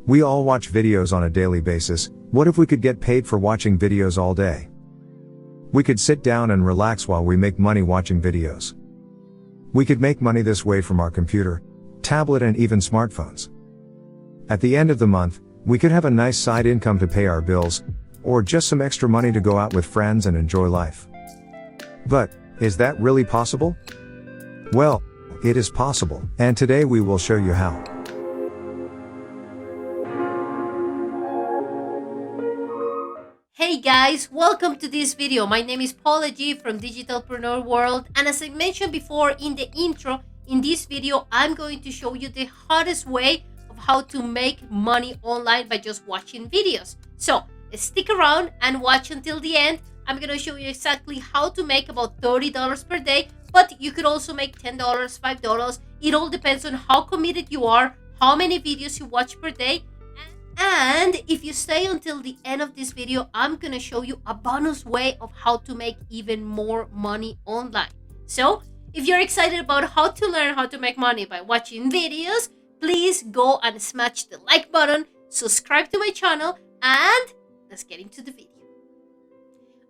We all watch videos on a daily basis. What if we could get paid for watching videos all day? We could sit down and relax while we make money watching videos. We could make money this way from our computer, tablet and even smartphones. At the end of the month, we could have a nice side income to pay our bills, or just some extra money to go out with friends and enjoy life. But, is that really possible? Well, it is possible, and today we will show you how. Hey guys, welcome to this video. My name is Paula G from Digitalpreneur World, and as I mentioned before in the intro, in this video I'm going to show you the hardest way of how to make money online by just watching videos. So stick around and watch until the end. I'm going to show you exactly how to make about $30 per day, but you could also make $10, $5. It all depends on how committed you are, how many videos you watch per day. And if you stay until the end of this video, I'm gonna show you a bonus way of how to make even more money online. So if you're excited about how to learn how to make money by watching videos, please go and smash the like button, subscribe to my channel, and let's get into the video.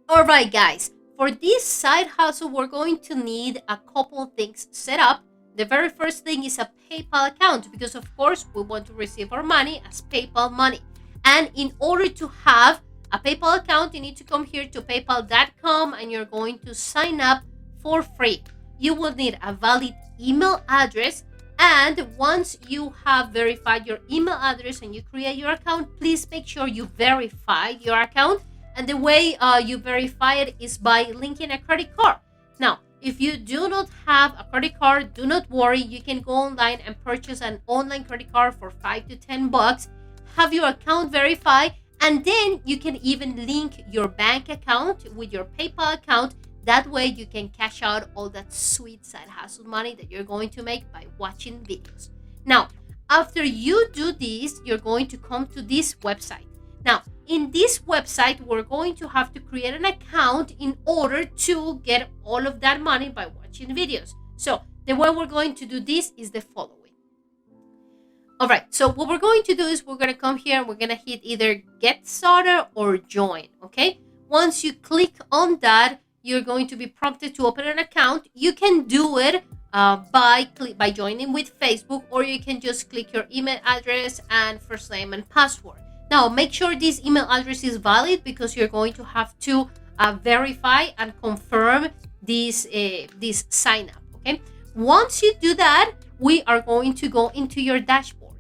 Alright guys, for this side hustle, we're going to need a couple things set up. The very first thing is a PayPal account, because of course we want to receive our money as PayPal money. And in order to have a PayPal account, you need to come here to paypal.com and you're going to sign up for free. You will need a valid email address, and once you have verified your email address and you create your account, please make sure you verify your account. And the way you verify it is by linking a credit card. Now, if you do not have a credit card, do not worry. You can go online and purchase an online credit card for $5 to $10. Have your account verified, and then you can even link your bank account with your PayPal account. That way you can cash out all that sweet side hustle money that you're going to make by watching videos. Now, after you do this, you're going to come to this website. Now, in this website, we're going to have to create an account in order to get all of that money by watching videos. So the way we're going to do this is the following. All right, so what we're going to do is we're going to come here and we're going to hit either get started or join, okay? Once you click on that, you're going to be prompted to open an account. You can do it by joining with Facebook, or you can just click your email address and first name and password. Now, make sure this email address is valid, because you're going to have to verify and confirm this sign up, okay? Once you do that, we are going to go into your dashboard.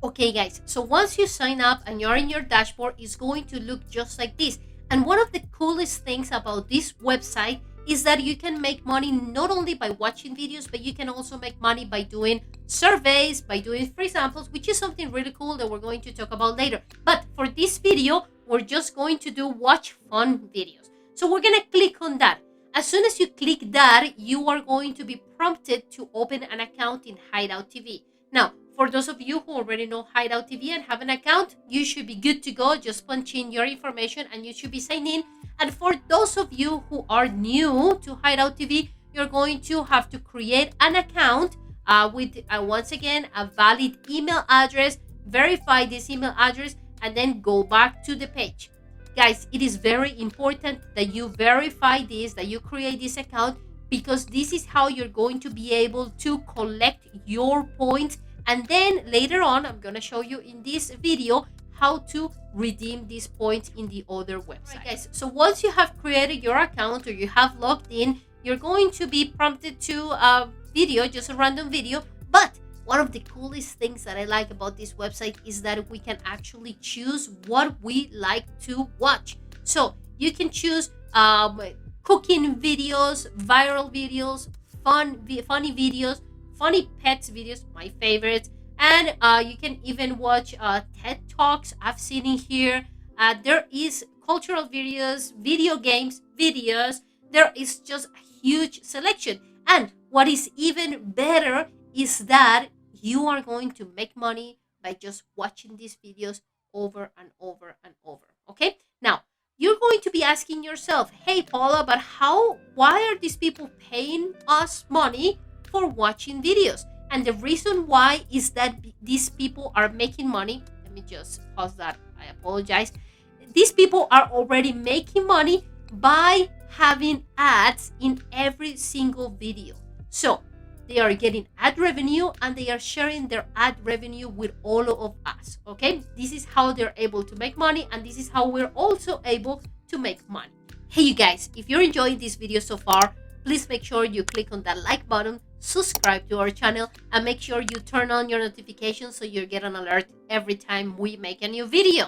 Okay, guys, so once you sign up and you're in your dashboard, it's going to look just like this. And one of the coolest things about this website is that you can make money not only by watching videos, but you can also make money by doing surveys, by doing free samples, which is something really cool that we're going to talk about later. But for this video, we're just going to do watch fun videos. So we're going to click on that. As soon as you click that, you are going to be prompted to open an account in Hideout TV. Now, for those of you who already know Hideout TV and have an account, you should be good to go. Just punch in your information and you should be signed in. And for those of you who are new to Hideout TV, you're going to have to create an account with, once again, a valid email address, verify this email address, and then go back to the page. Guys, it is very important that you verify this, that you create this account, because this is how you're going to be able to collect your points. And then later on, I'm going to show you in this video how to redeem these points in the other website. Right, guys, so once you have created your account or you have logged in, you're going to be prompted to a video, just a random video. But one of the coolest things that I like about this website is that we can actually choose what we like to watch. So you can choose cooking videos, viral videos, funny videos, funny pets videos, my favorites. And you can even watch TED Talks. I've seen in here. There is cultural videos, video games videos. There is just a huge selection. And what is even better is that you are going to make money by just watching these videos over and over and over. Okay? Now, you're going to be asking yourself, hey, Paula, but why are these people paying us money for watching videos? And the reason why is that these people are making money. Let Let me just pause that. I apologize. These people are already making money by having ads in every single video. So they are getting ad revenue and they are sharing their ad revenue with all of us. Okay, this is how they're able to make money, and this is how we're also able to make money. Hey, you guys, if you're enjoying this video so far, please make sure you click on that like button, subscribe to our channel, and make sure you turn on your notifications so you get an alert every time we make a new video.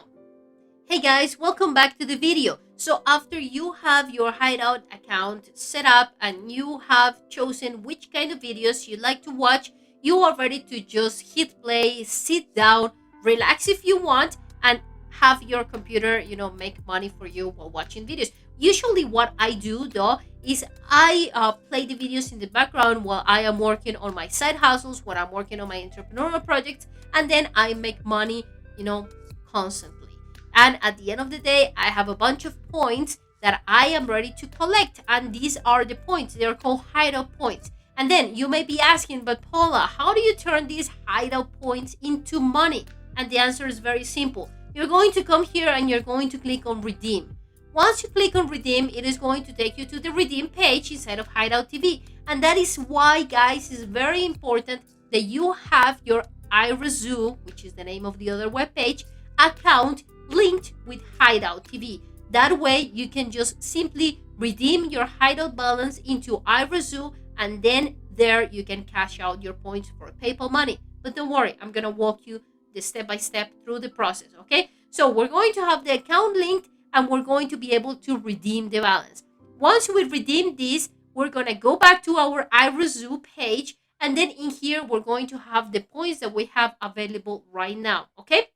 Hey guys, welcome back to the video. So after you have your Hideout account set up and you have chosen which kind of videos you like to watch, you are ready to just hit play, sit down, relax if you want, and have your computer, make money for you while watching videos. Usually what I do though is I play the videos in the background while I am working on my side hustles, while I'm working on my entrepreneurial projects, and then I make money, constantly. And at the end of the day, I have a bunch of points that I am ready to collect. And these are the points. They're called Hideout points. And then you may be asking, but Paula, how do you turn these Hideout points into money? And the answer is very simple. You're going to come here and you're going to click on redeem. Once you click on redeem, it is going to take you to the redeem page inside of Hideout TV. And that is why, guys, it's very important that you have your iRazoo, which is the name of the other webpage, account linked with Hideout TV. That way you can just simply redeem your Hideout balance into iRazoo, and then there you can cash out your points for PayPal money. But don't worry, I'm gonna walk you the step by step through the process. Okay, so we're going to have the account linked and we're going to be able to redeem the balance. Once we redeem this, we're gonna go back to our iRazoo page, and then in here we're going to have the points that we have available right now. Okay,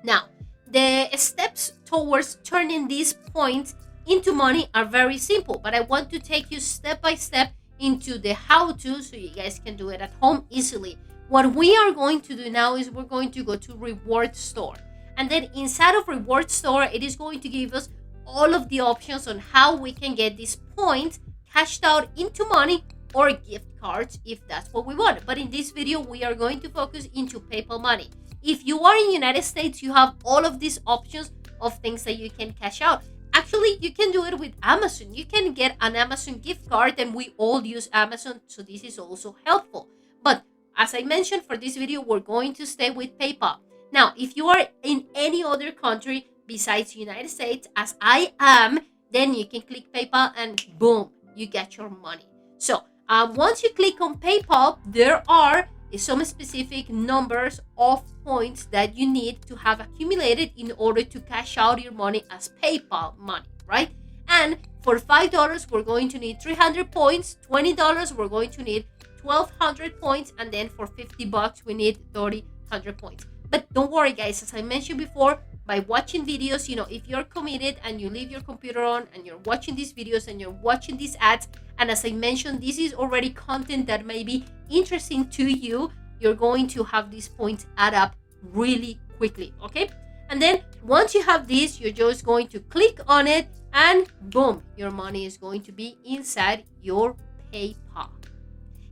now the steps towards turning these points into money are very simple, but I want to take you step by step into the how-to so you guys can do it at home easily. What we are going to do now is we're going to go to Reward Store, and then inside of Reward Store, it is going to give us all of the options on how we can get these points cashed out into money or gift cards if that's what we want. But in this video, we are going to focus into PayPal money. If you are in the United States, you have all of these options of things that you can cash out. Actually, you can do it with Amazon. You can get an Amazon gift card, and we all use Amazon, so this is also helpful. But as I mentioned, for this video, we're going to stay with PayPal. Now, if you are in any other country besides the United States, as I am, then you can click PayPal and boom, you get your money. So once you click on PayPal, there are some specific numbers of points that you need to have accumulated in order to cash out your money as PayPal money, right? And for $5, we're going to need 300 points. $20, we're going to need 1,200 points. And then for $50, we need 3,000 points. But don't worry, guys, as I mentioned before, by watching videos, if you're committed and you leave your computer on and you're watching these videos and you're watching these ads, and as I mentioned, this is already content that may be interesting to you, you're going to have these points add up really quickly. Okay, and then once you have this, you're just going to click on it and boom, your money is going to be inside your PayPal.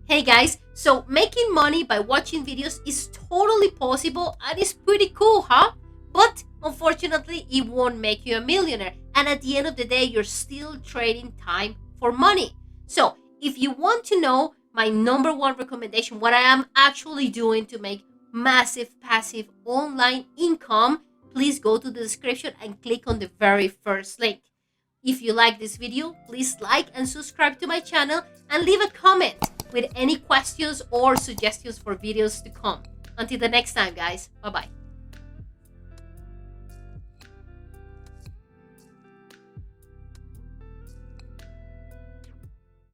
Hey guys, so making money by watching videos is totally possible and it's pretty cool, huh? But unfortunately, it won't make you a millionaire. And at the end of the day, you're still trading time for money. So if you want to know my number one recommendation, what I am actually doing to make massive passive online income, please go to the description and click on the very first link. If you like this video, please like and subscribe to my channel and leave a comment with any questions or suggestions for videos to come. Until the next time, guys. Bye-bye.